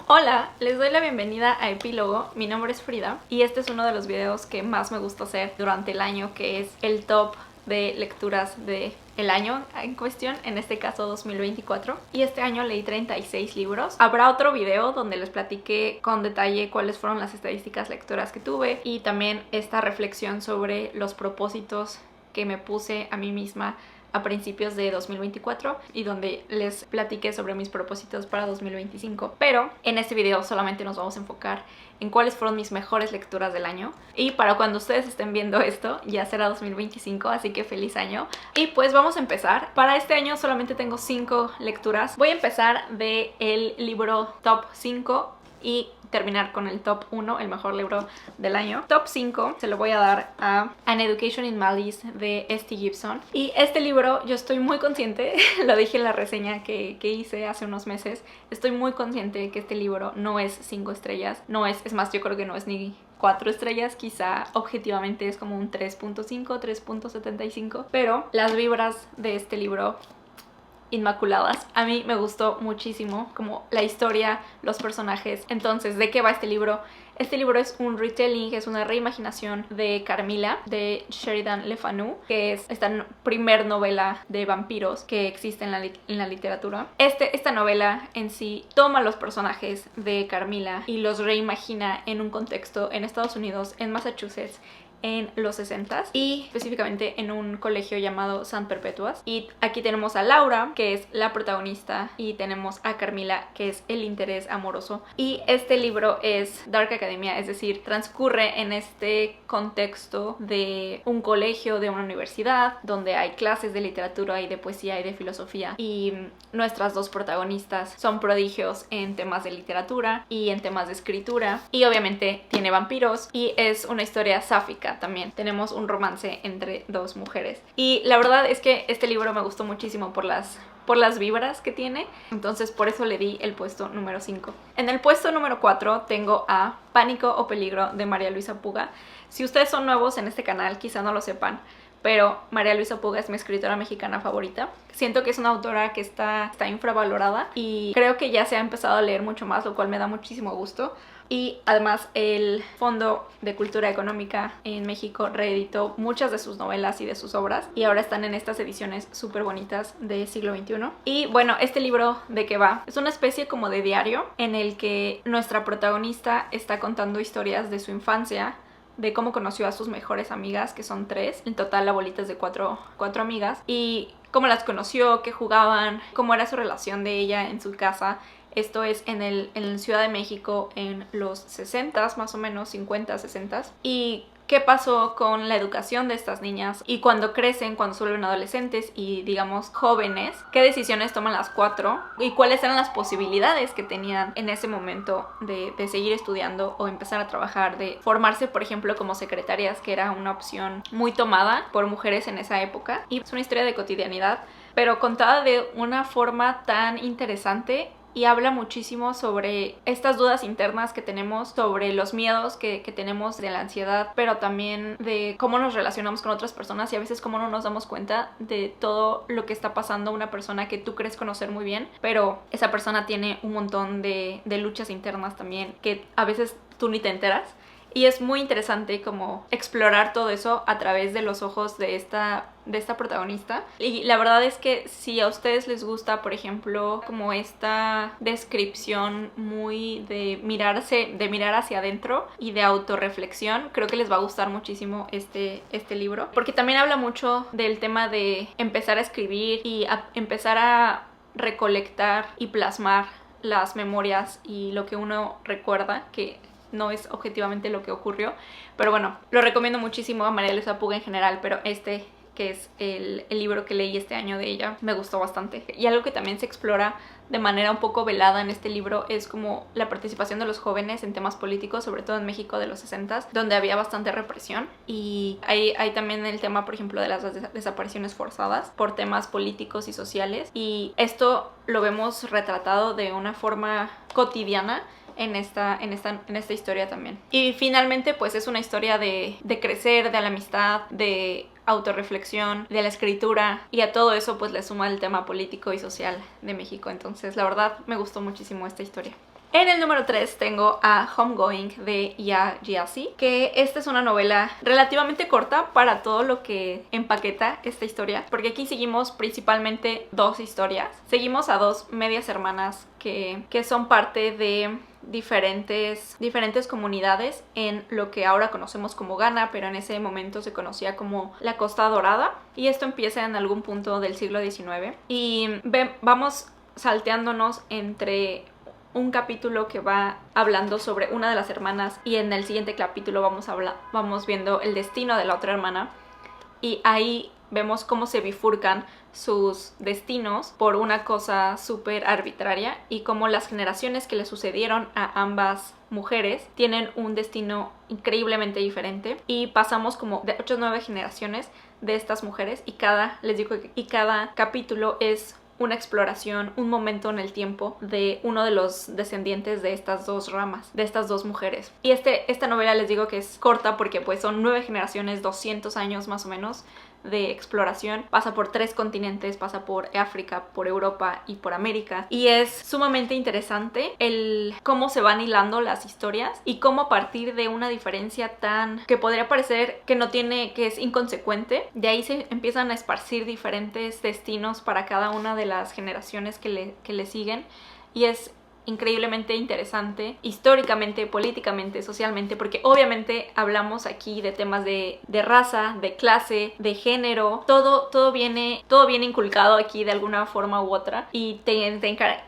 Hola, les doy la bienvenida a Epílogo. Mi nombre es Frida y este es uno de los videos que más me gusta hacer durante el año, que es el top de lecturas del año en cuestión, en este caso 2024. Y este año leí 36 libros. Habrá otro video donde les platiqué con detalle cuáles fueron las estadísticas lectoras que tuve y también esta reflexión sobre los propósitos que me puse a mí misma a principios de 2024 y donde les platiqué sobre mis propósitos para 2025. Pero en este video solamente nos vamos a enfocar en cuáles fueron mis mejores lecturas del año. Y para cuando ustedes estén viendo esto ya será 2025, así que feliz año. Y pues vamos a empezar. Para este año solamente tengo 5 lecturas. Voy a empezar del libro top 5 y terminar con el top 1, el mejor libro del año. Top 5 se lo voy a dar a An Education in Malice de S.T. Gibson. Y este libro yo estoy muy consciente, lo dije en la reseña que hice hace unos meses, estoy muy consciente de que este libro no es 5 estrellas, es más, yo creo que no es ni 4 estrellas, quizá objetivamente es como un 3.5, 3.75, pero las vibras de este libro inmaculadas. A mí me gustó muchísimo como la historia, los personajes. Entonces, ¿de qué va este libro? Este libro es un retelling, es una reimaginación de Carmilla, de Sheridan Le Fanu, que es esta primer novela de vampiros que existe en la literatura. Esta novela en sí toma los personajes de Carmilla y los reimagina en un contexto en Estados Unidos, en Massachusetts, en los 60s y específicamente en un colegio llamado San Perpetuas. Y aquí tenemos a Laura, que es la protagonista, y tenemos a Carmilla, que es el interés amoroso. Y este libro es Dark Academia, es decir, transcurre en este contexto de un colegio, de una universidad, donde hay clases de literatura y de poesía y de filosofía, y nuestras dos protagonistas son prodigios en temas de literatura y en temas de escritura, y obviamente tiene vampiros y es una historia sáfica. También tenemos un romance entre dos mujeres y la verdad es que este libro me gustó muchísimo por las vibras que tiene, entonces por eso le di el puesto número 5. En el puesto número 4 tengo a Pánico o Peligro de María Luisa Puga. Si ustedes son nuevos en este canal quizá no lo sepan, pero María Luisa Puga es mi escritora mexicana favorita. Siento que es una autora que está infravalorada y creo que ya se ha empezado a leer mucho más, lo cual me da muchísimo gusto. Y además el Fondo de Cultura Económica en México reeditó muchas de sus novelas y de sus obras y ahora están en estas ediciones súper bonitas de siglo XXI. Y bueno, este libro, ¿de qué va? Es una especie como de diario en el que nuestra protagonista está contando historias de su infancia, de cómo conoció a sus mejores amigas, que son 3. En total la bolita es de 4 amigas. Y cómo las conoció, qué jugaban, cómo era su relación de ella en su casa. Esto es en Ciudad de México en los 60s, más o menos 50, 60s. Y qué pasó con la educación de estas niñas y cuando crecen, cuando se vuelven adolescentes y digamos jóvenes, qué decisiones toman las 4 y cuáles eran las posibilidades que tenían en ese momento de seguir estudiando o empezar a trabajar, de formarse por ejemplo como secretarias, que era una opción muy tomada por mujeres en esa época. Y es una historia de cotidianidad, pero contada de una forma tan interesante. Y habla muchísimo sobre estas dudas internas que tenemos, sobre los miedos que tenemos de la ansiedad, pero también de cómo nos relacionamos con otras personas y a veces cómo no nos damos cuenta de todo lo que está pasando a una persona que tú crees conocer muy bien, pero esa persona tiene un montón de luchas internas también que a veces tú ni te enteras. Y es muy interesante como explorar todo eso a través de los ojos de esta protagonista. Y la verdad es que si a ustedes les gusta, por ejemplo, como esta descripción muy de mirar hacia adentro y de autorreflexión, creo que les va a gustar muchísimo este libro. Porque también habla mucho del tema de empezar a escribir y empezar a recolectar y plasmar las memorias y lo que uno recuerda, que no es objetivamente lo que ocurrió, pero bueno, lo recomiendo muchísimo a María Luisa Puga en general, pero que es el libro que leí este año de ella, me gustó bastante. Y algo que también se explora de manera un poco velada en este libro es como la participación de los jóvenes en temas políticos, sobre todo en México de los 60s, donde había bastante represión. Y hay también el tema, por ejemplo, de las desapariciones forzadas por temas políticos y sociales. Y esto lo vemos retratado de una forma cotidiana en esta historia también. Y finalmente pues es una historia de crecer, de la amistad, de autorreflexión, de la escritura, y a todo eso pues le suma el tema político y social de México. Entonces la verdad me gustó muchísimo esta historia. En el número 3 tengo a Homegoing de Ya Gyasi, que esta es una novela relativamente corta para todo lo que empaqueta esta historia, porque aquí seguimos principalmente dos historias. Seguimos a dos medias hermanas que son parte de diferentes comunidades en lo que ahora conocemos como Ghana, pero en ese momento se conocía como la Costa Dorada, y esto empieza en algún punto del siglo XIX y vamos salteándonos entre un capítulo que va hablando sobre una de las hermanas y en el siguiente capítulo vamos viendo el destino de la otra hermana, y ahí vemos cómo se bifurcan sus destinos por una cosa súper arbitraria y cómo las generaciones que le sucedieron a ambas mujeres tienen un destino increíblemente diferente, y pasamos como de 8 o 9 generaciones de estas mujeres, y cada capítulo es una exploración, un momento en el tiempo de uno de los descendientes de estas dos ramas, de estas dos mujeres. Y esta novela les digo que es corta porque pues son 9 generaciones, 200 años más o menos de exploración. Pasa por 3 continentes, pasa por África, por Europa y por América, y es sumamente interesante el cómo se van hilando las historias y cómo a partir de una diferencia tan que podría parecer que es inconsecuente, de ahí se empiezan a esparcir diferentes destinos para cada una de las generaciones que le siguen, y es increíblemente interesante históricamente, políticamente, socialmente, porque obviamente hablamos aquí de temas de raza, de clase, de género, todo viene inculcado aquí de alguna forma u otra, y te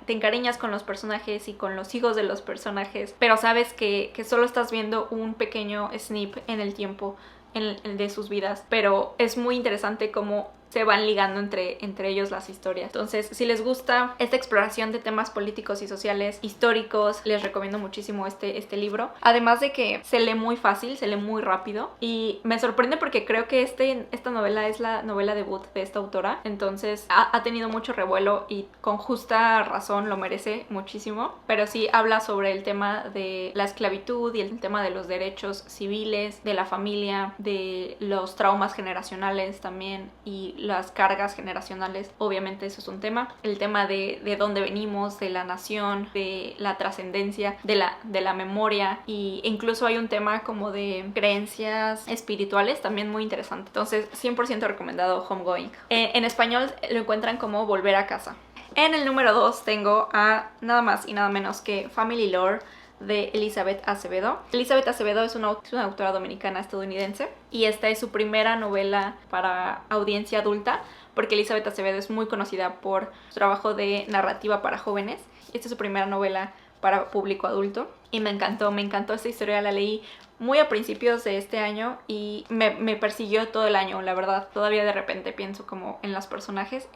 encariñas con los personajes y con los hijos de los personajes, pero sabes que solo estás viendo un pequeño snip en el tiempo de sus vidas, pero es muy interesante cómo se van ligando entre ellos las historias. Entonces, si les gusta esta exploración de temas políticos y sociales históricos, les recomiendo muchísimo este libro. Además de que se lee muy fácil, se lee muy rápido, y me sorprende porque creo que esta novela es la novela debut de esta autora. Entonces ha tenido mucho revuelo y con justa razón lo merece muchísimo. Pero sí habla sobre el tema de la esclavitud y el tema de los derechos civiles, de la familia, de los traumas generacionales también, y las cargas generacionales. Obviamente eso es un tema. El tema de dónde venimos, de la nación, de la trascendencia, de la memoria, y incluso hay un tema como de creencias espirituales también muy interesante. Entonces 100% recomendado Homegoing. En español lo encuentran como Volver a casa. En el número 2 tengo a nada más y nada menos que Family Lore de Elizabeth Acevedo. Elizabeth Acevedo es una autora dominicana estadounidense, y esta es su primera novela para audiencia adulta, porque Elizabeth Acevedo es muy conocida por su trabajo de narrativa para jóvenes. Esta es su primera novela para público adulto y me encantó esta historia. La leí muy a principios de este año y me persiguió todo el año, la verdad. Todavía de repente pienso como en las personajes,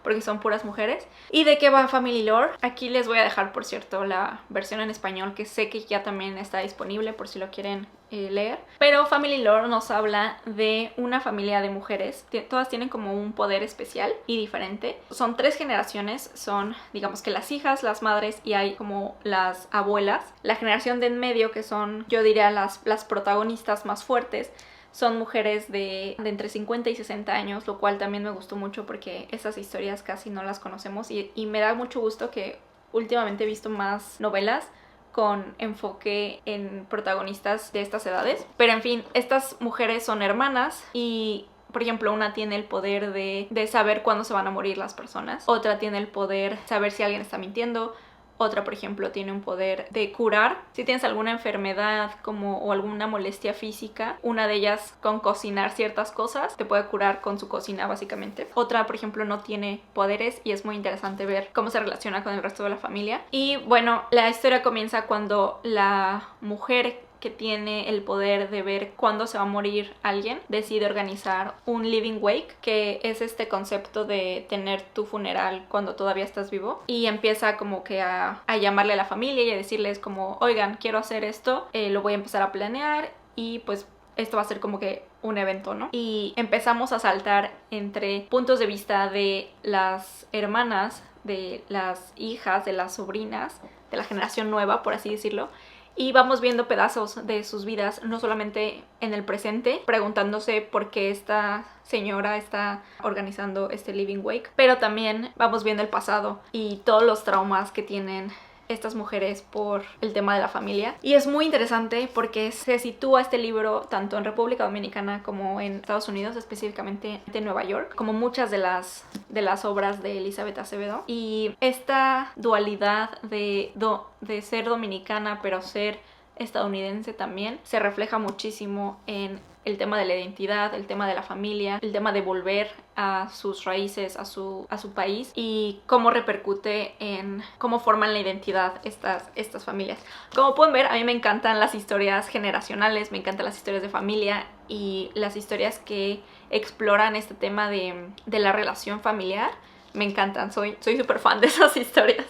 porque son puras mujeres. ¿Y de qué va Family Lore? Aquí les voy a dejar, por cierto, la versión en español, que sé que ya también está disponible por si lo quieren leer. Pero Family Lore nos habla de una familia de mujeres. Todas tienen como un poder especial y diferente. Son 3 generaciones, son digamos que las hijas, las madres y hay como las abuelas. La generación de en medio, que son, yo diría, las protagonistas más fuertes, son mujeres de entre 50 y 60 años, lo cual también me gustó mucho porque esas historias casi no las conocemos, y me da mucho gusto que últimamente he visto más novelas con enfoque en protagonistas de estas edades. Pero en fin, estas mujeres son hermanas y, por ejemplo, una tiene el poder de saber cuándo se van a morir las personas, otra tiene el poder de saber si alguien está mintiendo, otra, por ejemplo, tiene un poder de curar si tienes alguna enfermedad o alguna molestia física. Una de ellas, con cocinar ciertas cosas, te puede curar con su cocina, básicamente. Otra, por ejemplo, no tiene poderes, y es muy interesante ver cómo se relaciona con el resto de la familia. Y bueno, la historia comienza cuando la mujer que tiene el poder de ver cuándo se va a morir alguien decide organizar un living wake, que es este concepto de tener tu funeral cuando todavía estás vivo, y empieza como que a llamarle a la familia y a decirles como, oigan, quiero hacer esto, lo voy a empezar a planear, y pues esto va a ser como que un evento, ¿no? Y empezamos a saltar entre puntos de vista de las hermanas, de las hijas, de las sobrinas, de la generación nueva, por así decirlo, y vamos viendo pedazos de sus vidas, no solamente en el presente, preguntándose por qué esta señora está organizando este living wake, pero también vamos viendo el pasado y todos los traumas que tienen estas mujeres por el tema de la familia. Y es muy interesante porque se sitúa este libro tanto en República Dominicana como en Estados Unidos, específicamente en Nueva York, como muchas de las obras de Elizabeth Acevedo. Y esta dualidad de ser dominicana pero ser estadounidense también se refleja muchísimo en el tema de la identidad, el tema de la familia, el tema de volver a sus raíces, a su país, y cómo repercute en cómo forman la identidad estas familias. Como pueden ver, a mí me encantan las historias generacionales, me encantan las historias de familia y las historias que exploran este tema de la relación familiar. Me encantan, soy súper fan de esas historias.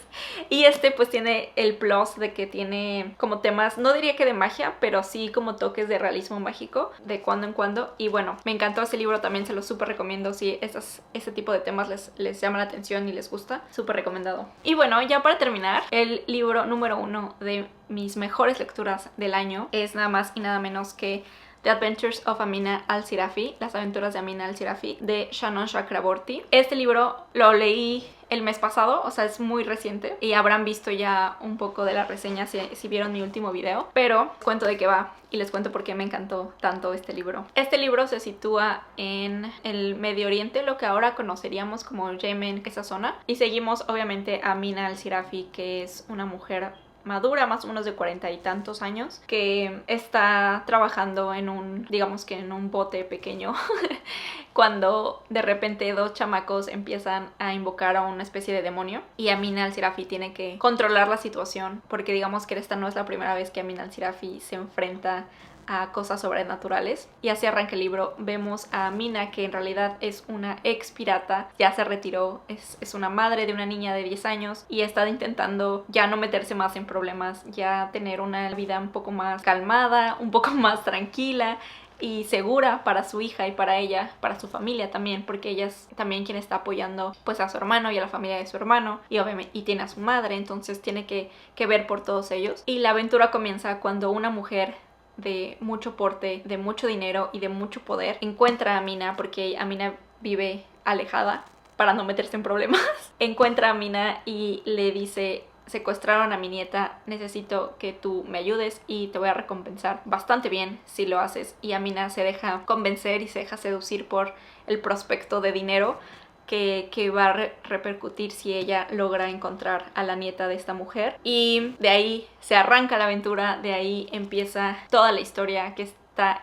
Y pues tiene el plus de que tiene como temas, no diría que de magia, pero sí como toques de realismo mágico de cuando en cuando. Y bueno, me encantó ese libro, también se lo súper recomiendo si ese tipo de temas les llama la atención y les gusta. Súper recomendado. Y bueno, ya para terminar, el libro número 1 de mis mejores lecturas del año es nada más y nada menos que The Adventures of Amina al-Sirafi, Las aventuras de Amina al-Sirafi, de Shannon Chakraborty. Este libro lo leí el mes pasado, o sea, es muy reciente y habrán visto ya un poco de la reseña si vieron mi último video, pero cuento de qué va y les cuento por qué me encantó tanto este libro. Este libro se sitúa en el Medio Oriente, lo que ahora conoceríamos como Yemen, esa zona, y seguimos obviamente a Amina al-Sirafi, que es una mujer madura, más o menos de 40 y tantos años, que está trabajando en un bote pequeño cuando de repente 2 chamacos empiezan a invocar a una especie de demonio y Amina al-Sirafi tiene que controlar la situación, porque digamos que esta no es la primera vez que Amina al-Sirafi se enfrenta a cosas sobrenaturales. Y así arranca el libro. Vemos a Amina, que en realidad es una ex pirata, ya se retiró, es una madre de una niña de 10 años y está intentando ya no meterse más en problemas, ya tener una vida un poco más calmada, un poco más tranquila y segura para su hija y para ella, para su familia también, porque ella es también quien está apoyando pues a su hermano y a la familia de su hermano, y obviamente y tiene a su madre, entonces tiene que ver por todos ellos. Y la aventura comienza cuando una mujer de mucho porte, de mucho dinero y de mucho poder encuentra a Amina, porque Amina vive alejada para no meterse en problemas. Encuentra a Amina y le dice: secuestraron a mi nieta, necesito que tú me ayudes y te voy a recompensar bastante bien si lo haces. Y Amina se deja convencer y se deja seducir por el prospecto de dinero que va a repercutir si ella logra encontrar a la nieta de esta mujer. Y de ahí se arranca la aventura, de ahí empieza toda la historia, que está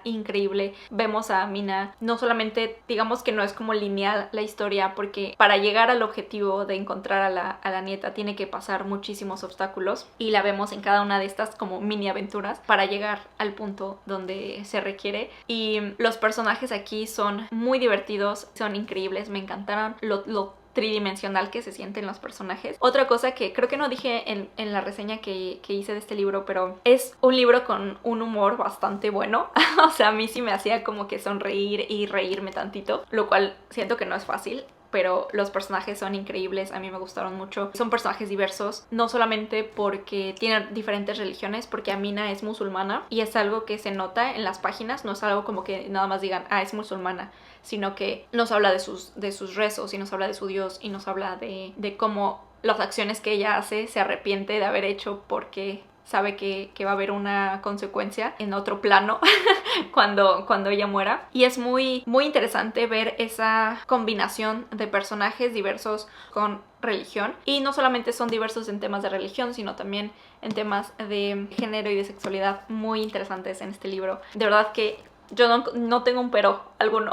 increíble. Vemos a Amina, no solamente, digamos que no es como lineal la historia, porque para llegar al objetivo de encontrar a la nieta tiene que pasar muchísimos obstáculos, y la vemos en cada una de estas como mini aventuras para llegar al punto donde se requiere. Y los personajes aquí son muy divertidos, son increíbles, me encantaron lo tridimensional que se sienten los personajes. Otra cosa que creo que no dije en la reseña que hice de este libro, pero es un libro con un humor bastante bueno. O sea, a mí sí me hacía como que sonreír y reírme tantito, lo cual siento que no es fácil, pero los personajes son increíbles, a mí me gustaron mucho. Son personajes diversos, no solamente porque tienen diferentes religiones, porque Amina es musulmana y es algo que se nota en las páginas, no es algo como que nada más digan, es musulmana, sino que nos habla de sus rezos y nos habla de su Dios y nos habla de cómo las acciones que ella hace se arrepiente de haber hecho, porque sabe que va a haber una consecuencia en otro plano cuando ella muera. Y es muy, muy interesante ver esa combinación de personajes diversos con religión. Y no solamente son diversos en temas de religión, sino también en temas de género y de sexualidad muy interesantes en este libro. De verdad que yo no tengo un pero alguno.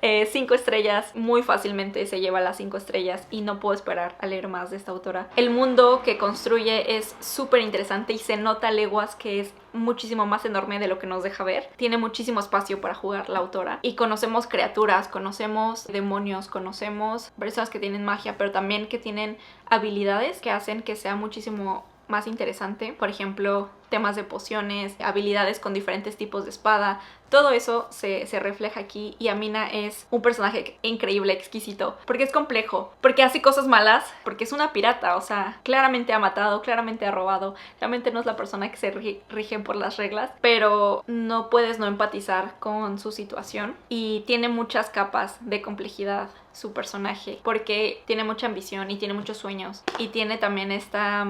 5 estrellas, muy fácilmente se lleva las 5 estrellas y no puedo esperar a leer más de esta autora. El mundo que construye es súper interesante y se nota a leguas que es muchísimo más enorme de lo que nos deja ver. Tiene muchísimo espacio para jugar la autora y conocemos criaturas, conocemos demonios, conocemos personas que tienen magia, pero también que tienen habilidades que hacen que sea muchísimo más interesante. Por ejemplo, temas de pociones, habilidades con diferentes tipos de espada. Todo eso se refleja aquí y Amina es un personaje increíble, exquisito, porque es complejo, porque hace cosas malas, porque es una pirata, o sea, claramente ha matado, claramente ha robado, claramente no es la persona que se rige por las reglas, pero no puedes no empatizar con su situación y tiene muchas capas de complejidad su personaje, porque tiene mucha ambición y tiene muchos sueños y tiene también esta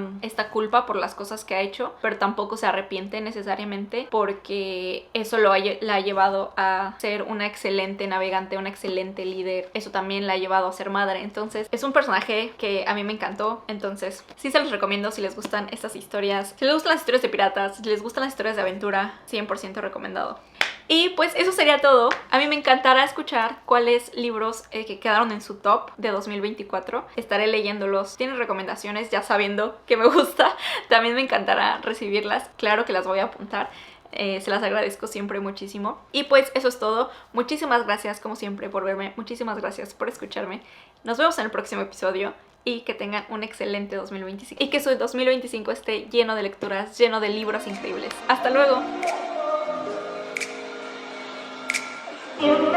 culpa por las cosas que ha hecho, pero tampoco se arrepiente necesariamente porque eso la ha llevado a ser una excelente navegante, una excelente líder. Eso también la ha llevado a ser madre. Entonces es un personaje que a mí me encantó. Entonces sí se los recomiendo si les gustan estas historias, si les gustan las historias de piratas, si les gustan las historias de aventura, 100% recomendado. Y pues eso sería todo. A mí me encantará escuchar cuáles libros que quedaron en su top de 2024. Estaré leyéndolos. Tienen recomendaciones ya sabiendo que me gusta. También me encantará recibirlas. Claro que las voy a apuntar. Se las agradezco siempre muchísimo. Y pues eso es todo. Muchísimas gracias como siempre por verme. Muchísimas gracias por escucharme. Nos vemos en el próximo episodio. Y que tengan un excelente 2025. Y que su 2025 esté lleno de lecturas, lleno de libros increíbles. ¡Hasta luego! You're